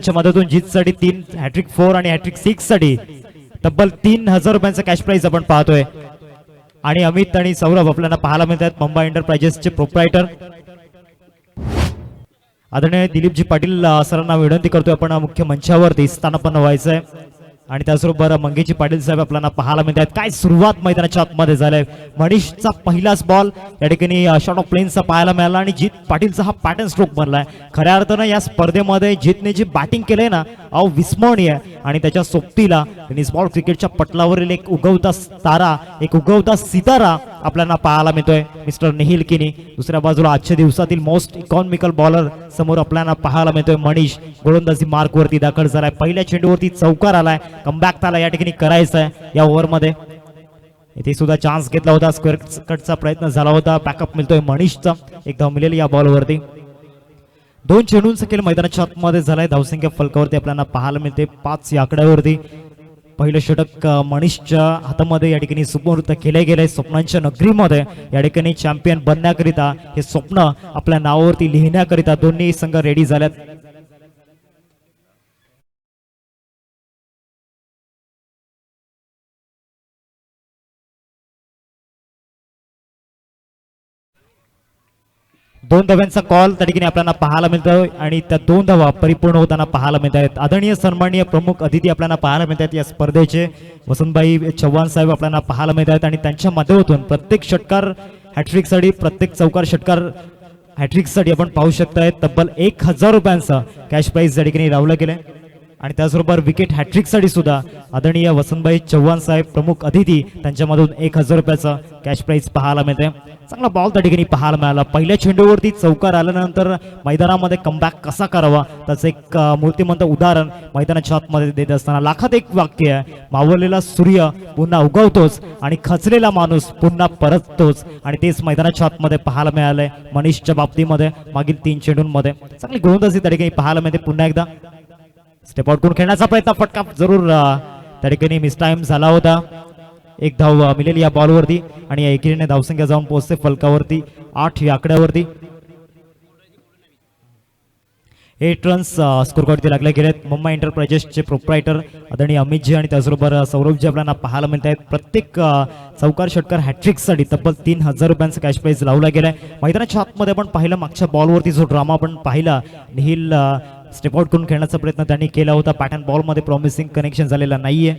यांच्या मदतून जीतसाठी 3 हॅट्रिक 4 आणि हॅट्रिक 6 साठी तब्बल 3000 रुपयांचा कॅश प्राइज आपण पाहतोय. आणि अमित आणि सौरभ आपल्याला पाहायला मिळतात. मुंबई एंटरप्राइजेसचे प्रोप्रायटर आदरणीय दिलीपजी पाटील सरांना विनंती करतोय आपण मुख्य मंचावरती स्थानापन्न व्हायचं आहे. आणि त्याचबरोबर मंगेजी पाटील साहेब आपल्याला पाहायला मिळतात. काय सुरुवात मैदानाच्या आतमध्ये झालंय. मनीषचा पहिलाच बॉल या ठिकाणी शॉट ऑफ प्लेनचा पाहायला मिळाला आणि जीत पाटीलचा हा पॅटर्न स्ट्रोक बनलाय. खऱ्या अर्थानं या स्पर्धेमध्ये जीतने जी बॅटिंग केलंय ना अविस्मरणीय. आणि त्याच्या सोबतीला टेनिस बॉल क्रिकेटच्या पटलावरील एक उगवता तारा, एक उगवता सितारा आपल्याला पाहायला मिळतोय मिस्टर निहिल किनी. दुसऱ्या बाजूला आजच्या दिवसातील मोस्ट इकॉनॉमिकल बॉलर समोर आपल्याला पाहायला मिळतोय मनीष. गोलंदाजी मार्क वरती दाखल झालाय. पहिल्या चेंडूवरती चौकार आलाय. कमबॅक त्याला या ठिकाणी करायचा आहे या ओव्हरमध्ये. इथे सुद्धा चान्स घेतला होता. स्क्वेअर कटचा प्रयत्न झाला होता. बॅकअप मिळतोय मनीषचा. एक धाव मिळेल या बॉलवरती. 2 चेंडूंचा खेळ मैदानाच्या आतमध्ये झालाय. धावसंख्या फलकावरती आपल्याला पाहायला मिळते 5 या आकड्यावरती. पहिलं षटक मनीषच्या हातामध्ये या ठिकाणी सुपूर्द केले गेले. स्वप्नांच्या नगरीमध्ये या ठिकाणी चॅम्पियन बनण्याकरिता हे स्वप्न आपल्या नावावरती लिहिण्याकरिता दोन्ही संघ रेडी झाल्यात. दोन धाव्यांचा कॉल त्या ठिकाणी आपल्याला पाहायला मिळतोय आणि त्या 2 धावा परिपूर्ण होताना पाहायला मिळत आहेत. आदरणीय सन्माननीय प्रमुख अतिथी आपल्याला पाहायला मिळतात या स्पर्धेचे. वसंतबाई चव्हाण साहेब आपल्याला पाहायला मिळत आहेत आणि त्यांच्या माध्यमातून प्रत्येक षटकार हॅट्रिकसाठी, प्रत्येक चौकार षटकार हॅट्रिकसाठी आपण पाहू शकताय तब्बल 1000 रुपयांचा कॅश प्राइज या ठिकाणी रावलं गेलंय. आणि त्याचबरोबर विकेट हॅट्रिकसाठी सुद्धा आदरणीय वसंतबाई चव्हाण साहेब प्रमुख अतिथी त्यांच्यामधून 1000 रुपयाचा कॅश प्राइज पाहायला मिळते. चांगला बॉल त्या ठिकाणी पाहायला मिळाला. पहिल्या चेंडूवरती चौकार आल्यानंतर मैदानामध्ये कमबॅक कसा करावा त्याचं एक मूर्तिमंत उदाहरण मैदानाच्या आतमध्ये देत असताना लाखात एक वाक्य आहे. मावळलेला सूर्य पुन्हा उगवतोच आणि खचलेला माणूस पुन्हा परततोच. आणि तेच मैदानाच्या आतमध्ये पाहायला मिळालंय मनीषच्या बाबतीमध्ये. मागील 3 चेंडूंमध्ये चांगली गोलंदाजी त्या ठिकाणी पाहायला मिळते. पुन्हा एकदा स्टेप आउट करून खेळण्याचा प्रयत्न, फटका जरूर त्या ठिकाणी मिस टाइम झाला होता. 1 धाव मिळेल या बॉलवरती आणि एकीने धावसंख्या जाऊन पोहोचते फलकावरती 8 या आकड्यावरती. 8 रन्स स्कोर कार्डवरती लागले गेलेत. मुंबई एंटरप्राइजेसचे प्रोप्रायटर आदरणीय अमितजी आणि त्याचबरोबर सौरभजी आपल्याला पाहायला मिळत आहेत. प्रत्येक चौकार षटकार हॅट्रिकसाठी तब्बल 3000 रुपयांचा कॅश प्राइज लावला गेलाय. मैदानाच्या आतमध्ये आपण पाहिलं मागच्या बॉलवरती जो ड्रामा आपण पाहिला, निहिल स्टेप आउट करून खेळण्याचा प्रयत्न त्यांनी केला होता. पॅटर्न बॉलमध्ये प्रॉमिसिंग कनेक्शन झालेला नाहीये.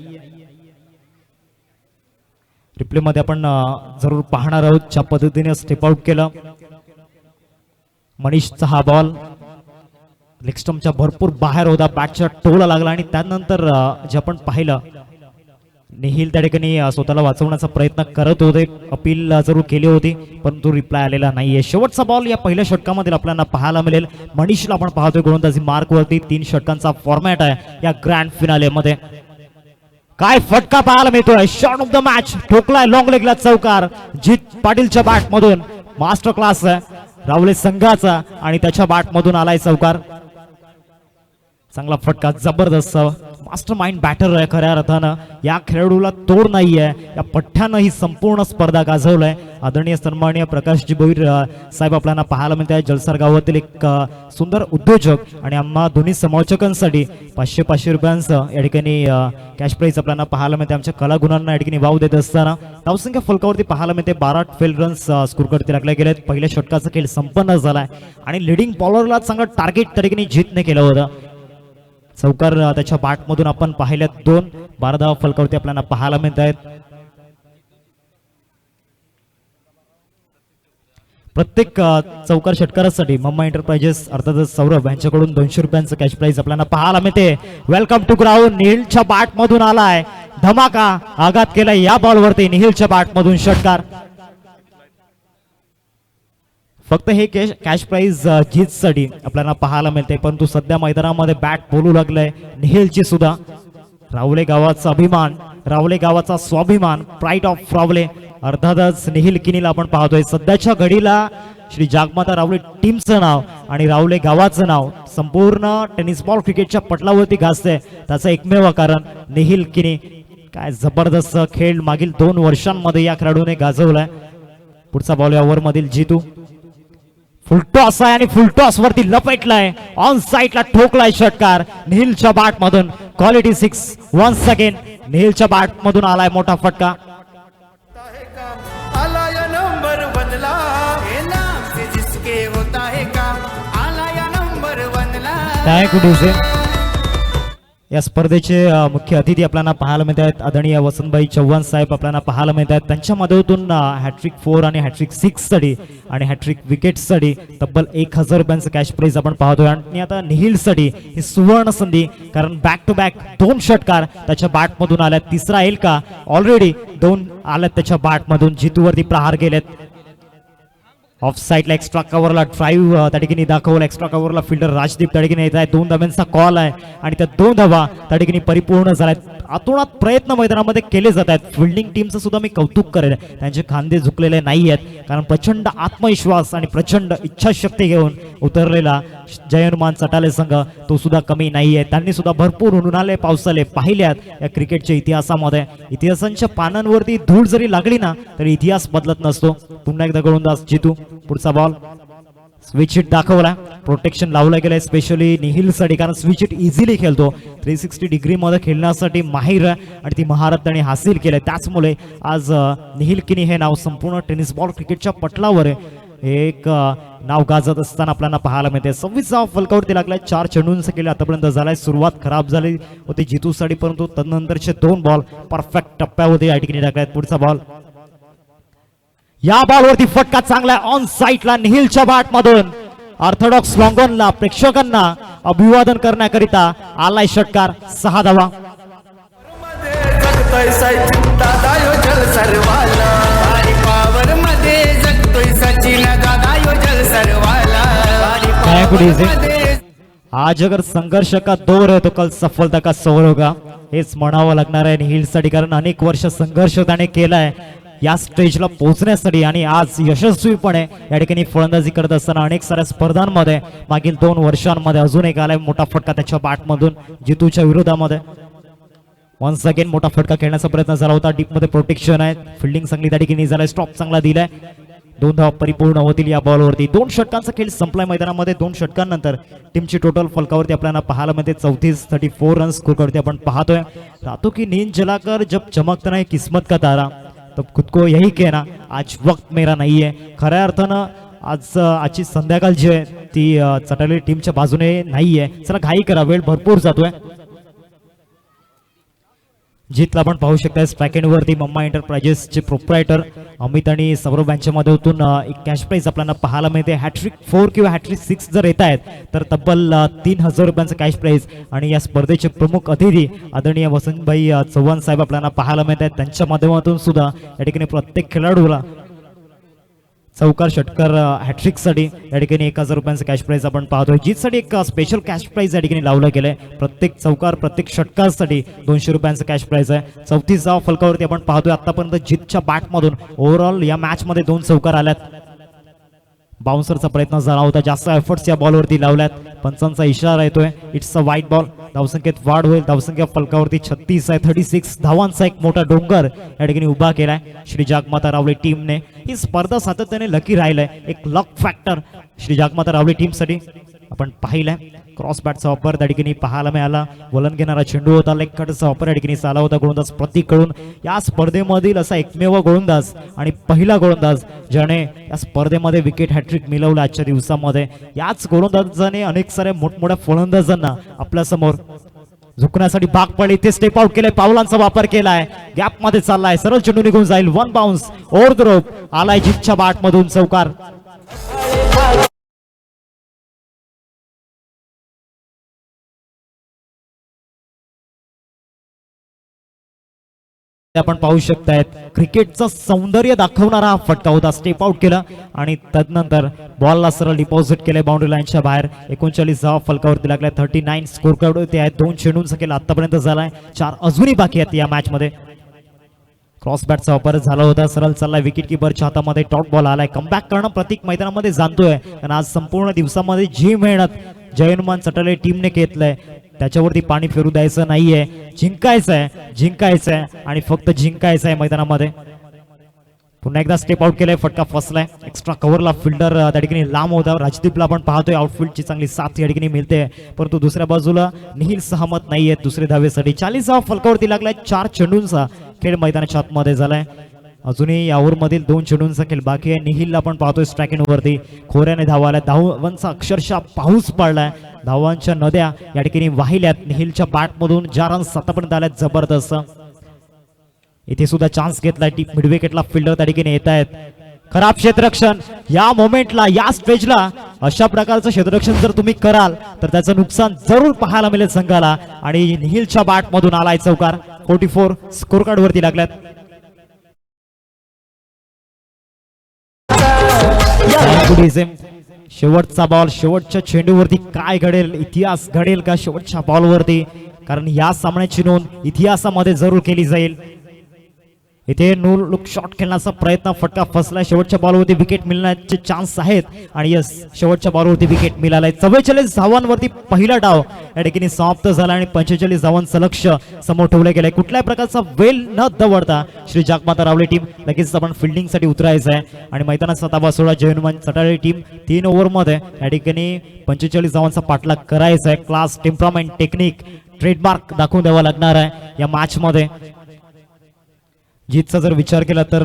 रिप्ले मध्ये आपण जरूर पाहणार आहोत ज्या पद्धतीने स्टेप आउट केलं. मनीषचा हा बॉल लेग स्टंपच्या भरपूर बाहेर होता. बॅटच्या टोला लागला आणि त्यानंतर जे आपण पाहिलं निहिल त्या ठिकाणी स्वतःला वाचवण्याचा प्रयत्न करत होते. अपील जरूर केली होती परंतु रिप्लाय आलेला नाहीये. शेवटचा बॉल या पहिल्या षटकामध्ये आपल्याला पाहायला मिळेल. मनीषला आपण पाहतोय गोलंदाजी मार्क वरती. 3 षटकांचा फॉर्मॅट आहे या ग्रँड फिनाले मध्ये. काय फटका पाहायला मिळतोय. शॉट ऑफ द मॅच ठोकलाय लॉंग लेगला चौकार. जीत पाटीलच्या बॅट मधून मास्टर क्लास आहे रावले संघाचा आणि त्याच्या बॅट मधून आलाय चौकार. चांगला फटका, जबरदस्त मास्टर माइंड बॅटर आहे खऱ्या अर्थानं. या खेळाडूला तोड नाहीये. या पठ्ठ्यानं ही संपूर्ण स्पर्धा गाजवलाय. आदरणीय सन्माननीय प्रकाशजी भोईर साहेब आपल्याला पाहायला मिळत आहे. जलसार गावातील एक सुंदर उद्योजक आणि आम्हा दोन्ही समालोचकांसाठी 500 रुपयांचं या ठिकाणी कॅश प्राइज आपल्याला पाहायला मिळते. आमच्या कलागुणांना या ठिकाणी वाव देत असताना धावसंख्या फलकावरती पाहायला मिळते. 12 फेल रन्स स्कोर करते लागले गेलेत. पहिल्या षटकाचा खेळ संपन्न झालाय आणि लिडिंग बॉलरला चांगलं टार्गेट त्या ठिकाणी जीतने केलं होतं. चौकार त्याच्या बॅटमधून आपण पाहिल्यात. 12 धावा फलकावरती आपल्याला पाहायला मिळत आहेत. प्रत्येक चौकार षटकारासाठी मुंबई एंटरप्राइजेस अर्थातच सौरभ यांच्याकडून 200 रुपयांचं कॅश प्राइज आपल्याला पाहायला मिळते. Welcome to ground. निहिलच्या बॅटमधून आलाय धमाका. आघात केलाय या बॉलवरती निहिलच्या बॅटमधून षटकार. फक्त हे कॅश प्राइज जीतसाठी आपल्याला पाहायला मिळते परंतु सध्या मैदानामध्ये बॅट बोलू लागलंय निहिलची सुद्धा. रावले गावाचा अभिमान, रावले गावाचा स्वाभिमान, प्राईड ऑफ रावले अर्थातच निहिल किनीला आपण पाहतोय. सध्याच्या घडीला श्री जागमाता रावले टीमचं नाव आणि रावले गावाचं नाव संपूर्ण टेनिस बॉल क्रिकेटच्या पटलावरती गाजते. त्याचं एकमेव कारण निहिल किनी. काय जबरदस्त खेळ मागील 2 वर्षांमध्ये या खेळाडूने गाजवलाय. पुढचा बॉल या ओव्हर मधील जीतू. फुल टॉस आहे आणि फुल टॉस वरती लपेटलाय, ऑन साईडला ठोकलाय षटकार निहिलच्या बॅट मधून. क्वालिटी 6 वन्स अगेन निहिलच्या बॅट मधून आलाय मोठा फटका. आला या नंबर वनला, हे नाम से जिसके होता है काम, आला या नंबर वनला. Thank you. या स्पर्धेचे मुख्य अतिथी आपल्याला पाहायला मिळत आहेत, आदरणीय वसंतभाई चव्हाण साहेब आपल्याला पाहायला मिळत आहेत. त्यांच्या मदतीतून हॅट्रिक 4 आणि हॅट्रिक 6 साठी आणि हॅट्रिक विकेटसाठी तब्बल 1000 रुपयांचं कॅश प्राइज आपण पाहतोय. आणि आता निहिलसाठी ही सुवर्ण संधी, कारण बॅक टू बॅक 2 षटकार त्याच्या बॅटमधून आल्यात. तिसरा येईल का? ऑलरेडी 2 आल्यात त्याच्या बॅटमधून. जितूवरती प्रहार गेलेत. ऑफ साईडला एक्स्ट्रा कव्हरला ड्राईव्ह त्या ठिकाणी दाखवला. एक्स्ट्रा कव्हरला फिल्डर राजदीप त्या ठिकाणी येत आहे. 2 धाब्यांचा कॉल आहे आणि त्या 2 धावा त्या ठिकाणी परिपूर्ण झाल्यात. आतोनात प्रयत्न मैदानामध्ये केले जात आहेत. फिल्डिंग टीमचं सुद्धा मी कौतुक करेल, त्यांचे खांदे झुकलेले नाही आहेत, कारण प्रचंड आत्मविश्वास आणि प्रचंड इच्छाशक्ती घेऊन उतरलेला जय हनुमान चटाले संघ तो सुद्धा कमी नाही आहे. त्यांनी सुद्धा भरपूर उन्हाळे पावसाले पाहिल्यात या क्रिकेटच्या इतिहासामध्ये. इतिहासांच्या पानांवरती धूळ जरी लागली ना तरी इतिहास बदलत नसतो. पुन्हा एकदा गोलंदाज जितू. पुढचा बॉल स्विच हिट दाखवला. प्रोटेक्शन लावलं गेलंय स्पेशली निहिलसाठी, कारण स्विच हिट इझिली खेळतो. 360 डिग्री मध्ये खेळण्यासाठी माहिर आणि ती महारत त्याने हासिल केले. त्याचमुळे आज निहिल किनी हे नाव संपूर्ण टेनिस बॉल क्रिकेटच्या पटलावर एक नाव गाजत असताना आपल्याला पाहायला मिळते. 26 धावा फलकावरती लागलाय. 4 चेंडूंचा केले आतापर्यंत झालाय. सुरुवात खराब झाली होती जितूसाठी, परंतु तदनंतरचे 2 बॉल परफेक्ट टप्प्यावरती या ठिकाणी टाकल्यात. पुढचा बॉल, या बॉलवरती फटका चांगला ऑन साईडला निहिलच्या बॅट मधून. ऑर्थोडॉक्स लॉंगॉनला प्रेक्षकांना अभिवादन करण्याकरिता आलाय षटकार. 6 धावा. जगतोय सचिन दादा यो जल सर्वाला, आणि पावर मध्ये जगतोय सचिन दादा यो जल सर्वाला. आज अगर संघर्ष का दौर है तो कल सफलता का सौर होगा, हेच म्हणावं लागणार आहे निहिलसाठी, कारण अनेक वर्ष संघर्ष त्याने केलाय या स्टेजला पोहोचण्यासाठी. आणि आज यशस्वीपणे या ठिकाणी फलंदाजी करत असताना अनेक साऱ्या स्पर्धांमध्ये मागील 2 वर्षांमध्ये अजून एक आलाय मोठा फटका त्याच्या बॅटमधून जितूच्या विरोधामध्ये. वन्स अगेन मोठा फटका खेळण्याचा प्रयत्न झाला होता. डीप मध्ये प्रोटेक्शन आहे. फिल्डिंग चांगली त्या ठिकाणी झालाय. स्टॉप चांगला दिलाय. 2 धावा परिपूर्ण होतील या बॉलवरती. 2 षटकांचा खेळ संपलाय मैदानामध्ये. 2 षटकांनंतर टीमची टोटल फलकावरती आपल्याला पाहायला मिळते 34 रन्स स्कोरवरती आपण पाहतोय. रातो की नींद जलाकर जब चमकता नाही किस्मत का तारा तब खुद को यही कहना आज वक्त मेरा नहीं है. खऱ्या अर्थानं आजची संध्याकाळ जी आहे ती चटाली टीमच्या बाजूने नाहीये. चला घाई करा, वेळ भरपूर जातोय. जितला आपण पाहू शकता स्ट्राइक वरती मम्मा एंटरप्राइजेसचे प्रोप्रायटर अमित आणि सौरभ यांच्या मधून एक कॅश प्राइज आपल्याला पाहायला मिळते. हॅट्रिक 4 किंवा हॅट्रिक 6 जर येत आहेत तर तब्बल 3000 रुपयांचं कॅश प्राइज. आणि या स्पर्धेचे प्रमुख अतिथी आदरणीय वसंतभाई चव्हाण साहेब आपल्याला पाहायला मिळत आहेत. त्यांच्या माध्यमातून सुद्धा या ठिकाणी प्रत्येक खेळाडूला चौकार षटकार हॅट्रिक साठी या ठिकाणी 1000 रुपयांचं कॅश प्राइज आपण पाहतोय. जीतसाठी एक स्पेशल कॅश प्राइज या ठिकाणी लावलं गेलंय. प्रत्येक चौकार प्रत्येक षटकासाठी 200 रुपयांचं कॅश प्राइज आहे. 34 धावा फलकावरती आपण पाहतोय. आतापर्यंत जीतच्या बॅटमधून ओव्हरऑल या मॅच मध्ये 2 चौकार आल्यात. बाउन्सरचा प्रयत्न झाला होता. जास्त एफर्ट्स या बॉलवरती लावल्यात. पंचांचा इशारा येतोय. इट्स अ वाईट बॉल. धावसंख्येत वाढ होईल. धावसंख्या फलकावरती 36 आहे. 36 धावांचा एक मोठा डोंगर या ठिकाणी उभा केलाय श्री जागमाता रावले टीमने. ही स्पर्धा सातत्याने लकी राहिलाय. एक लक फॅक्टर श्री जागमाता रावले टीमसाठी आपण पाहिलंय. क्रॉस बॅटचा वापर त्या ठिकाणी पाहायला मिळाला. वलन घेणारा चेंडू होता. लेग कटचा वापर या ठिकाणी झाला होता गोलंदाज प्रतीककडून. या स्पर्धेमधील असा एकमेव गोलंदाज आणि पहिला गोलंदाज ज्याने या स्पर्धेमध्ये विकेट हॅट्रिक मिळवलं आजच्या दिवसामध्ये. याच गोलंदाजाने अनेक साऱ्या मोठमोठ्या फलंदाजांना आपल्या समोर झुकण्यासाठी भाग पडले. ते स्टेप आउट केले. पावलांचा वापर केलाय. गॅप मध्ये चाललाय. सरळ चेंडू निघून जाईल. 1 बाउन्स ओव्हर द रोप. आलाय जितच्या बॅट मधून चौकार. आपण पाहू शकतायत क्रिकेटचं सौंदर्य दाखवणारा हा फटका होता. स्टेप आउट केला आणि तदनंतर बॉलला सरळ डिपॉझिट केले बाउंड्री लाईनच्या बाहेर. 39 धावा फलकावरती लागल्या. 39 स्कोर कार्ड होते आहेत. 2 चेंडूंचा केला आतापर्यंत झालाय. 4 अजूनही बाकी आहेत या मॅच मध्ये. क्रॉस बॅटचा वापर झाला होता. सरळ चाललाय. विकेट किपरच्या हातामध्ये डॉट बॉल आलाय. कमबॅक करणं प्रत्येक मैदानामध्ये जाणतोय, कारण आज संपूर्ण दिवसामध्ये जी मेहनत जय हनुमान चटाले टीमने घेतलंय त्याच्यावरती पाणी फिरू द्यायचं नाहीये. जिंकायचंय आणि फक्त जिंकायचंय मैदानामध्ये. पुन्हा एकदा स्टेप आउट केलाय, फटका फसलाय. एक्स्ट्रा कव्हरला फिल्डर त्या ठिकाणी लांब होता. राजदीपला आपण पाहतोय आउटफील्डची चांगली साथ या ठिकाणी मिळते, परंतु दुसऱ्या बाजूला निहिल सहमत नाहीये दुसरे धावेसाठी. 40 फलकावरती लागलाय. 4 चेंडूंचा खेळ मैदानाच्या आतमध्ये झालाय. अजूनही या ओव्हरमधील 2 चेंडूंचा खेळ बाकी आहे. निहिलला आपण पाहतोय स्ट्रायकिंग वरती खोऱ्याने धावा आल्या. धावांचा अक्षरशः पाऊस पडलाय. धावांच्या नद्या या ठिकाणी वाहिल्यात. निहिलच्या बॅटमधून 4 रन्स आतापर्यंत आल्यात. जबरदस्त. इथे सुद्धा चान्स घेतलाय. टीप मिड विकेटला फिल्डर त्या ठिकाणी येत आहेत. खराब क्षेत्ररक्षण या मोमेंटला, या स्टेजला अशा प्रकारचं क्षेत्ररक्षण जर तुम्ही कराल तर त्याचं नुकसान जरूर पाहायला मिळेल संघाला. आणि निहिलच्या बॅटमधून आलाय चौकार. 44 स्कोर कार्ड वरती लागल्यात. शेवटचा बॉल, शेवटच्या चेंडूवरती काय घडेल, इतिहास घडेल का शेवटच्या बॉलवरती, कारण या सामन्याची नोंद इतिहासामध्ये जरूर केली जाईल. इथे नो लुक शॉट खेळण्याचा प्रयत्न, फटका फसला. शेवटच्या बॉलवरती विकेट मिळण्याचे चान्स आहेत आणि यस, शेवटच्या बॉलवरती विकेट मिळालाय. 44 धावांवरती पहिला डाव या ठिकाणी समाप्त झाला आणि 45 धावांचं लक्ष समोर ठेवलं गेलंय. कुठल्याही प्रकारचा वेल न दवडता श्री जागमाता रावले टीम लगेच आपण फिल्डिंग साठी उतरायचं आहे आणि मैदानाचा ताबा सोडा. जयनुमान चटाळे टीम 3 ओव्हरमध्ये या ठिकाणी 45 धावांचा पाठलाग करायचा आहे. क्लास, टेम्परामेंट, टेक्निक, ट्रेडमार्क दाखवून द्यावा लागणार आहे या मॅच मध्ये. जीतचा जर विचार केला तर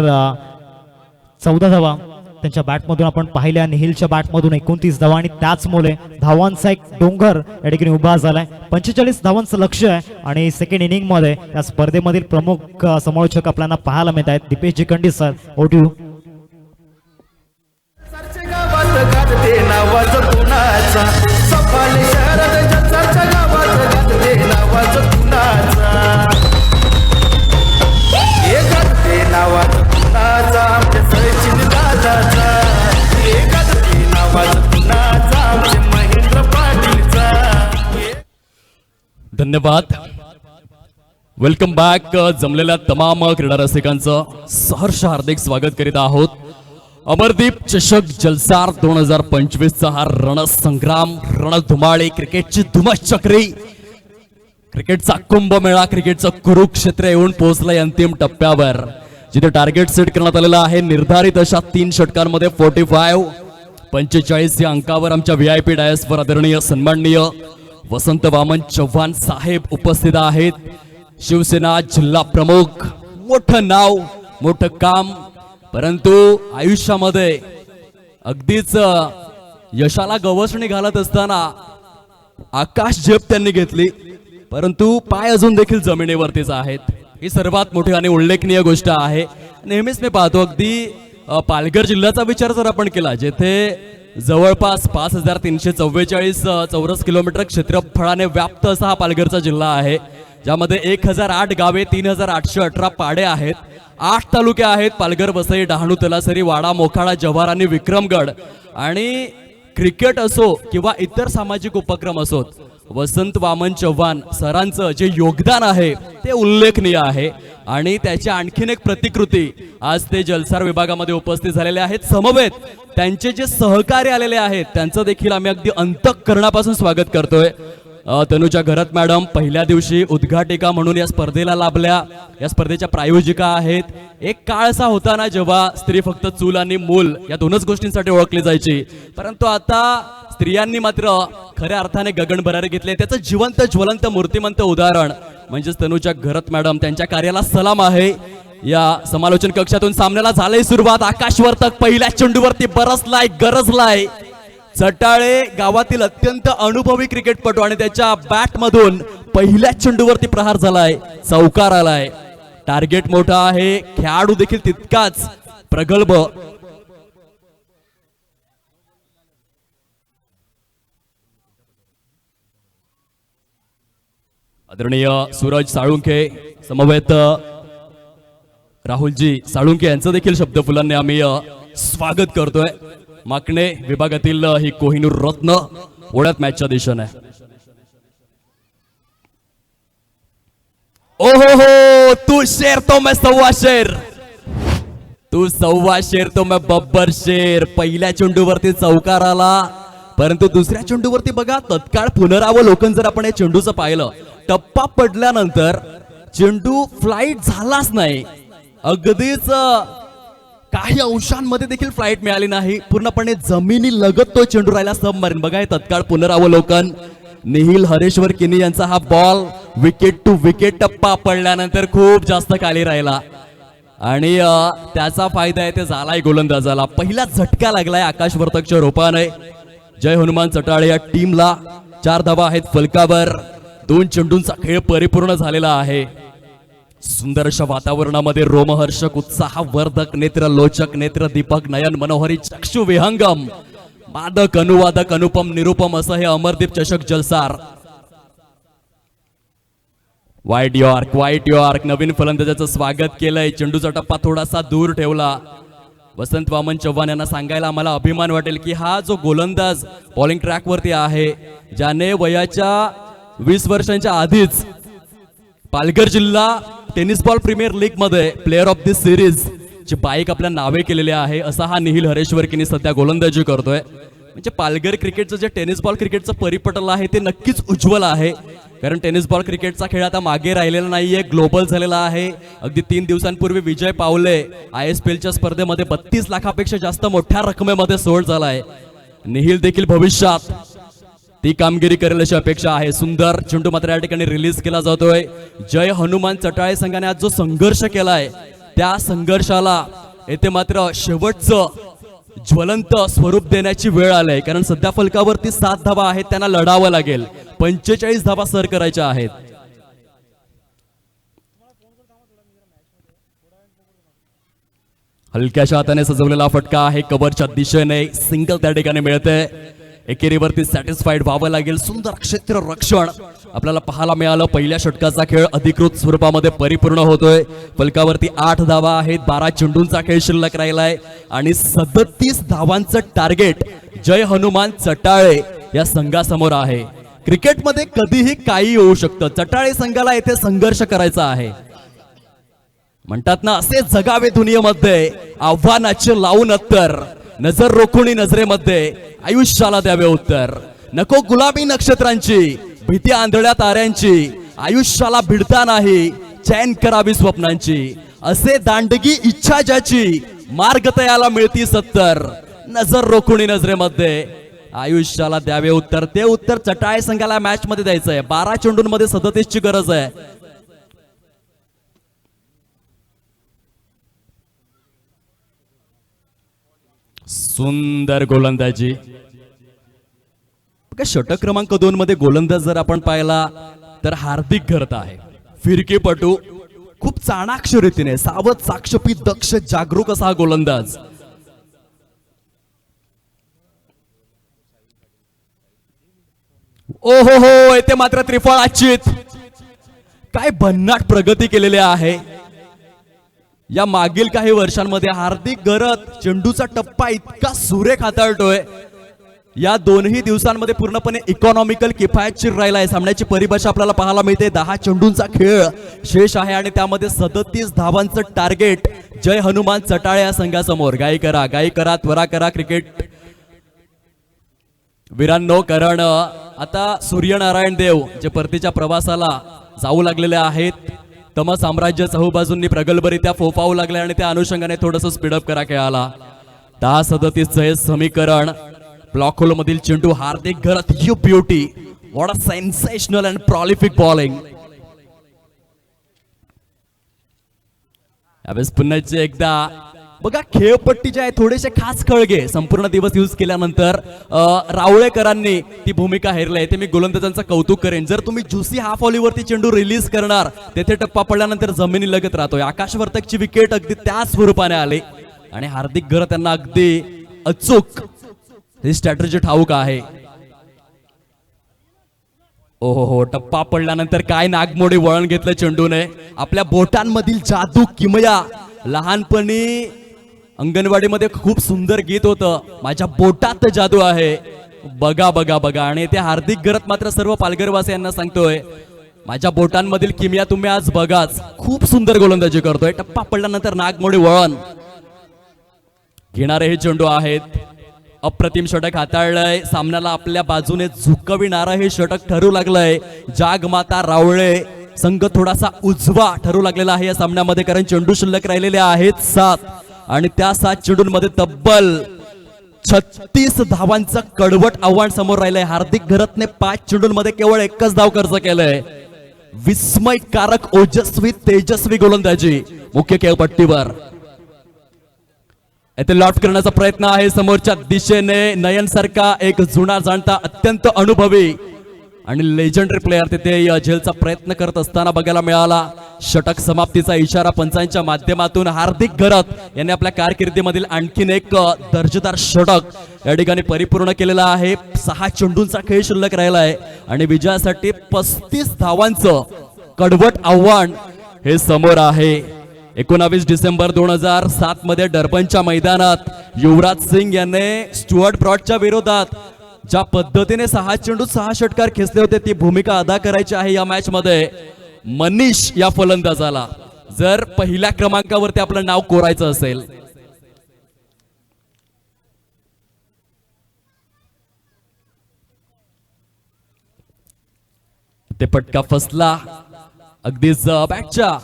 14 धावा त्यांच्या बॅटमधून आपण पाहिल्या. निहिलच्या बॅटमधून 29 धावा आणि त्याचमुळे धावांचा एक डोंगर या ठिकाणी उभा झालाय. 45 धावांचं लक्ष आहे आणि सेकंड इनिंग मध्ये या स्पर्धेमधील प्रमुख समालोचक आपल्याला पाहायला मिळत आहेत. दीपेश जिखंडी सर, ओटू. धन्यवाद. Welcome back. जमलेल्या तमाम क्रीडा रसिकांचं सहर्ष हार्दिक स्वागत करीत आहोत. अमरदीप चषक जलसार 2025चा हा रणसंग्राम, रणधुमाळी, क्रिकेटची धुमश्चक्री, क्रिकेटचा कुंभमेळा, क्रिकेटचं कुरुक्षेत्र येऊन पोहोचलाय अंतिम टप्प्यावर, जिथे टार्गेट सेट करण्यात आलेलं आहे निर्धारित अशा 3 षटकांमध्ये 45 या अंकावर आमच्या VIP डायसवर आदरणीय सन्माननीय वसंत वामन चव्हाण साहेब उपस्थित आहेत. शिवसेना जिल्हा प्रमुख. मोठं नाव, मोठं काम, परंतु आयुष्यामध्ये अगदीच यशाला गवसणी घालत असताना आकाश झेप त्यांनी घेतली, परंतु पाय अजून देखील जमिनीवरतीच आहेत. ही सर्वात मोठी आणि उल्लेखनीय गोष्ट आहे. नेहमीच मी पाहतो अगदी पालघर जिल्ह्याचा विचार जर आपण केला, जेथे जवळपास 5344 चौरस किलोमीटर क्षेत्रफळाने व्याप्त असा हा पालघरचा जिल्हा आहे, ज्यामध्ये 1008 गावे, 3818 पाडे आहेत, 8 तालुके आहेत: पालघर, वसई, डहाणू, तलासरी, वाडा, मोखाडा, जव्हार आणि विक्रमगड. आणि क्रिकेट असो किंवा इतर सामाजिक उपक्रम असोत, वसंत वामन चव्हाण सरांचं जे योगदान आहे ते उल्लेखनीय आहे. आणि त्याची आणखीन एक प्रतिकृती आज ते जलसार विभागामध्ये उपस्थित झालेले आहेत. समवेत त्यांचे जे सहकारी आलेले आहेत त्यांचं देखील आम्ही अगदी अंतःकरणापासून स्वागत करतोय. तनुजा घरत मॅडम पहिल्या दिवशी उद्घाटिका म्हणून या स्पर्धेला लाभल्या. या स्पर्धेच्या प्रायोजिका आहेत. एक काळ असा होता ना जेव्हा स्त्री फक्त चूल आणि मूल या 2च गोष्टींसाठी ओळखली जायची, परंतु आता स्त्रियांनी मात्र खऱ्या अर्थाने गगन भरारी घेतले. त्याचं जिवंत ज्वलंत मूर्तिमंत उदाहरण म्हणजेच तनुजा घरत मॅडम. त्यांच्या कार्याला सलाम आहे. या समालोचन कक्षातून सामन्याला झालंय सुरुवात. आकाशवर्तक पहिल्या चेंडूवरती बरसलाय, गरजलाय. चटाळे गावातील अत्यंत अनुभवी क्रिकेटपटू आणि त्याच्या बॅटमधून पहिल्या चेंडूवरती प्रहार झालाय, चौकार आलाय. टार्गेट मोठा आहे, खेळाडू देखील तितकाच प्रगल्भ. आदरणीय सूरज साळुंखे, समवेत राहुलजी साळुंखे यांचं देखील शब्दफुलांनी आम्ही स्वागत करतोय. माकणे विभागातील ही कोहिनूर रत्न ओढ्यात मॅचच्या दिशेने. ओहो हो, तू शेर तो मैं सव्वा शेर, तू सव्वा शेर तो मैं बब्बर शेर. पहिल्या चेंडूवरती चौकार आला, परंतु दुसऱ्या चेंडूवरती बघा तत्काळ पुनरावलोकन जर आपण या चेंडूचं पाहिलं, टप्पा पडल्यानंतर चेंडू फ्लाईट झालाच नाही, अगदीच काही अंशांमध्ये देखील फ्लाईट मिळाली नाही. पूर्णपणे जमिनी लगत तो चेंडू राहिला सबमरीन. बघा हे तत्काळ पुनरावलोकन. निहिल हरेश्वर किनी यांचा हा बॉल विकेट टू विकेट टप्पा पडल्यानंतर खूप जास्त खाली राहिला आणि त्याचा फायदा आहे ते झालाय गोलंदाजाला. पहिला झटका लागलाय आकाश वर्तकच्या रूपाने. जय हनुमान चटाळे या टीमला 4 धावा आहेत फलकावर. 2 चेंडूंचा खेळ परिपूर्ण झालेला आहे. सुंदर अशा वातावरणामध्ये रोमहर्षक उत्साहवर्धक नेत्र लोचक नेत्र दीपक नयन मनोहरी चक्षु विहंगम मादक अनुवादक अनुपम निरुपम असं हे अमरदीप चषक जलसार. वाईट यॉर्क नवीन फलंदाजाचं स्वागत केलंय. चेंडूचा टप्पा थोडासा दूर ठेवला. वसंत वामन चव्हाण यांना सांगायला आम्हाला अभिमान वाटेल की हा जो गोलंदाज बॉलिंग ट्रॅक वरती आहे, ज्याने वयाच्या 20 वर्षांच्या आधीच पालघर जिल्हा टेनिस बॉल प्रीमियर लीग मध्ये प्लेअर ऑफ दिस सिरीज ची बाईक आपल्या नावे केलेली आहे, असा हा निहिल हरेश्वर किनी सध्या गोलंदाजी करतोय. म्हणजे पालघर क्रिकेटचं जे टेनिस बॉल क्रिकेटचं परिपटल आहे ते नक्कीच उज्ज्वल आहे. कारण टेनिस बॉल क्रिकेटचा खेळ आता मागे राहिलेला नाहीये, ग्लोबल झालेला आहे. अगदी 3 दिवसांपूर्वी विजय पावले ISPLच्या स्पर्धेमध्ये 32 लाखापेक्षा जास्त मोठ्या रकमेमध्ये सोड झालाय. निहिल देखील भविष्यात ती कामगिरी करेल अशी अपेक्षा आहे. सुंदर चेंडू मात्र या ठिकाणी रिलीज केला जातोय. जय हनुमान चटाळे संघाने आज जो संघर्ष केलाय त्या संघर्षाला येथे मात्र शेवटचं ज्वलंत स्वरूप देण्याची वेळ आलाय. कारण सध्या फलकावरती 7 धावा आहेत, त्यांना लढावं लागेल. 45 धावा सर करायच्या आहेत. हलक्याच्या हाताने सजवलेला फटका आहे कव्हरच्या दिशेने. सिंगल त्या ठिकाणी मिळते. एकेरीवरती सॅटिस्फाईड व्हावं लागेल. सुंदर क्षेत्र रक्षण आपल्याला पाहायला मिळालं. पहिल्या षटकाचा खेळ अधिकृत स्वरूपामध्ये परिपूर्ण होतोय. फलकावरती 8 धावा आहेत. 12 चेंडूंचा खेळ शिल्लक राहिलाय आणि 37 धावांचं टार्गेट जय हनुमान चटाळे या संघासमोर आहे. क्रिकेटमध्ये कधीही काही होऊ शकतं. चटाळे संघाला येथे संघर्ष करायचा आहे. म्हणतात ना, असे जगावे दुनियेमध्ये आव्हानाचे लावून अत्तर, नजर रोखुनी नजरेमध्ये आयुष्याला द्यावे उत्तर. नको गुलाबी नक्षत्रांची, भीती आंधळ्या ताऱ्यांची, आयुष्याला भिडता नाही चैन करावी स्वप्नांची. असे दांडगी इच्छा ज्याची, मार्ग तयाला मिळती 70, नजर रोखुनी नजरेमध्ये आयुष्याला द्यावे उत्तर. ते उत्तर चटाळे संघाला मॅच मध्ये द्यायचंय. 12 चेंडूंमध्ये 37 ची गरज आहे. सुंदर गोलंदाजी. षटक क्रमांक 2 मध्ये गोलंदाज जर आपण पाहिला तर हार्दिक घरत आहे. फिरकीपटू, खूप चाणाक्ष रीतीने सावध साक्षपी दक्ष जागरूक असा हा गोलंदाज. ओहो हो, येथे मात्र त्रिफळ आचित. काय भन्नाट प्रगती केलेली आहे या मागील काही वर्षांमध्ये. हार्दिक घरत चेंडूचा टप्पा इतका सुरेख हाताळतोय. या 2ही दिवसांमध्ये पूर्णपणे इकॉनॉमिकल किफायतशीर राहिला आहे. सामन्याची परिभाषा आपल्याला पाहायला मिळते. 10 चेंडूंचा खेळ शेष आहे आणि त्यामध्ये 37 धावांचं टार्गेट जय हनुमान चटाळे या संघासमोर. गाई करा त्वरा करा क्रिकेट वीरांनो. कारण आता सूर्यनारायण देव जे परतीच्या प्रवासाला जाऊ लागलेले आहेत. तम साम्राज्य चहूबाजूंनी प्रगल्भरित्या फोफावू लागले आणि त्या अनुषंगाने थोडंसं स्पीडअप करा खेळाला. 10-37 हे समीकरण. ब्लॉक होल मधील चेंडू Hardik Gharat, you beauty, what a sensational and prolific bowling. यावेळेस पुन्हा एकदा बघा, खेळपट्टी जे आहे थोडेसे खास खळगे संपूर्ण दिवस यूज केल्यानंतर रावळेकरांनी ती भूमिका हेरली. ते मी गोलंदाजांचं कौतुक करेन. जर तुम्ही ज्युसी हाफ ऑलीवरती चेंडू रिलीज करणार, तेथे टप्पा पडल्यानंतर जमिनी लगत राहतोय. आकाश वर्तकची विकेट अगदी त्या स्वरूपाने आली आणि हार्दिक घरत त्यांना अगदी अचूक ही स्ट्रॅटेजी ठाऊक आहे. ओहो, टप्पा पडल्यानंतर काय नागमोडी वळण घेतलं चेंडूने. आपल्या बोटांमधील जादू किमया. लहानपणी अंगणवाडीमध्ये खूप सुंदर गीत होतं, माझ्या बोटात जादू आहे. बघा बघा बघा. आणि ते हार्दिक घरत मात्र सर्व पालघरवासियांना सांगतोय, माझ्या बोटांमधील किमया तुम्ही आज बघाच. खूप सुंदर गोलंदाजी करतोय. टप्पा पडल्यानंतर नागमोडी वळण घेणारे हे चेंडू आहेत. अप्रतिम षटक हाताळलंय. सामन्याला आपल्या बाजूने झुकविणारं हे षटक ठरू लागलंय. जागमाता रावळे संघ थोडासा उजवा ठरू लागलेला आहे या सामन्यामध्ये. कारण चेंडू शिल्लक राहिलेले आहेत 7 आणि त्या 7 चेंडूंमध्ये तब्बल 36 धावांचं कडवट आव्हान समोर राहिलंय. हार्दिक घरतने 5 चेंडूंमध्ये केवळ 1च धाव खर्च केलंय. विस्मयकारक ओजस्वी तेजस्वी गोलंदाजी मुख्य खेळपट्टीवर. येथे लॉफ्ट करण्याचा प्रयत्न आहे समोरच्या दिशेने. नयन सारखा एक जुना जाणता अत्यंत अनुभवी आणि लेजेंडरी प्लेयर तिथे झेलचा प्रयत्न करत असताना बघायला मिळाला. षटक समाप्तीचा इशारा पंचांच्या माध्यमातून हार्दिक घरत यांनी आपल्या कारकिर्दीमधील आणखीन एक दर्जेदार षटक या ठिकाणी परिपूर्ण केलेला आहे. 6 चेंडूंचा खेळ शिल्लक राहिला आहे आणि विजयासाठी 35 धावांचं कडवट आव्हान हे समोर आहे. 19 डिसेंबर 2007 मध्ये डर्बनच्या मैदानात युवराज सिंग याने स्टुअर्ट ब्रॉडच्या विरोधात ज्या पद्धतीने 6 चेंडूत 6 षटकार खेचले होते ती भूमिका अदा करायची आहे या मॅच मध्ये मनीष या फलंदाजाला, जर पहिल्या क्रमांकावरती आपलं नाव कोरायचं असेल. ते पटका फसला, अगदीच बॅटच्या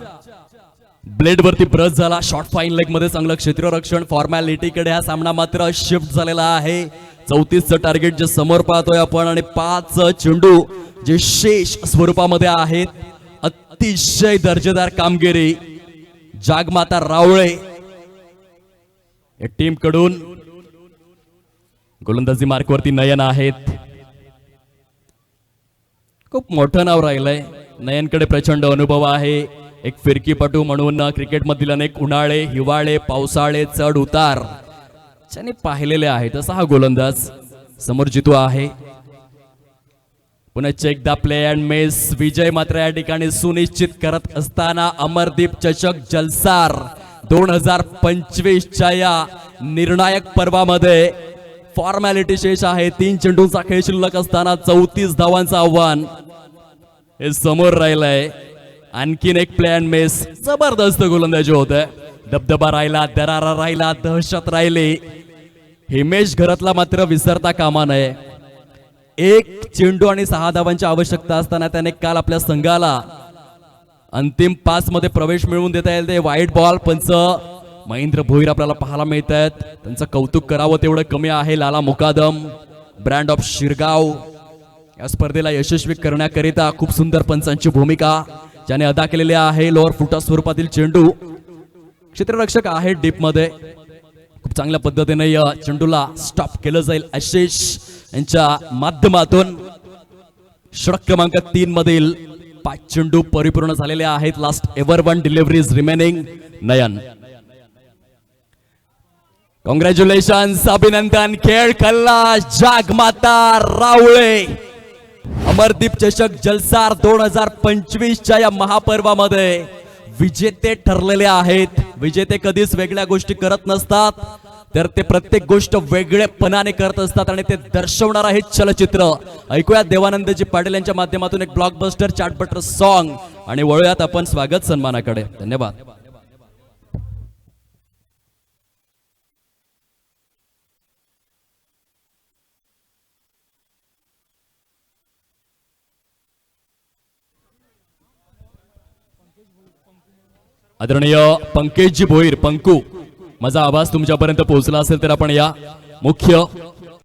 ब्लेड वरती ब्रश झाला. शॉर्ट फाईन लेग मध्ये चांगलं क्षेत्ररक्षण. फॉर्मॅलिटीकडे हा सामना मात्र शिफ्ट झालेला आहे. 34चं टार्गेट जे समोर पाहतोय आपण आणि 5 चेंडू जे शेष स्वरूपामध्ये आहेत. अतिशय दर्जेदार कामगिरी जागमाता रावळे या टीम कडून. गोलंदाजी मार्कवरती नयन आहेत. खूप मोठं नाव राहिलंय. नयनकडे प्रचंड अनुभव आहे. एक फिरकीपटू म्हणून क्रिकेटमधील अनेक उन्हाळे, हिवाळे, पावसाळे, चढ उतार ज्याने पाहिलेले आहेत असा हा गोलंदाज समोर जितू आहे. पुन्हा एकदा प्ले अँड मिस. विजय मात्र या ठिकाणी सुनिश्चित करत असताना अमरदीप चषक जलसार 2025च्या या निर्णायक पर्वामध्ये फॉर्मॅलिटी शेष आहे. 3 चेंडूंचा खेळ शिल्लक असताना 34 धावांचं आव्हान हे समोर राहिलंय. आणखीन एक प्ले अँड मिस. जबरदस्त गोलंदाजी होते. दबदबा राहिला, दरारा राहिला, दहशत राहिली. हिमेश घरतला मात्र विसरता कामा नये. 1 चेंडू आणि 6 धावांची आवश्यकता असताना त्याने काल आपल्या संघाला अंतिम 5 मध्ये प्रवेश मिळवून देता येईल. ते वाईट बॉल पंच महेंद्र भोईर आपल्याला पाहायला मिळत आहेत. त्यांचं कौतुक करावं तेवढं कमी आहे. लाला मुकादम, ब्रँड ऑफ शिरगाव या स्पर्धेला यशस्वी करण्याकरिता खूप सुंदर पंचांची भूमिका ज्याने अदा केलेली आहे. लोअर फुटा स्वरूपातील चेंडू, क्षेत्ररक्षक आहे डीप मध्ये. खूप चांगल्या पद्धतीने या चेंडूला स्टॉप केलं जाईल आशिष यांच्या माध्यमातून. षटक क्रमांक 3 मधील 5 चेंडू परिपूर्ण झालेले आहेत. Last ever 1 deliveries remaining. Nayan, congratulations, अभिनंदन. खेळ खल्ला जागमाता रावळे. अमरदीप चषक जलसार 2025च्या या महापर्वामध्ये विजेते ठरलेले आहेत. विजेते कधीच वेगळ्या गोष्टी करत नसतात, तर ते प्रत्येक गोष्ट वेगळेपणाने करत असतात आणि ते दर्शवणार आहे चलचित्र. ऐकूया देवानंदजी पाटील यांच्या माध्यमातून एक ब्लॉकबस्टर चार्टबस्टर सॉन्ग आणि वळूयात आपण स्वागत सन्मानाकडे. धन्यवाद. आदरणीय पंकजजी भोईर, पंकू, माझा आवाज तुमच्यापर्यंत पोहोचला असेल तर आपण या मुख्य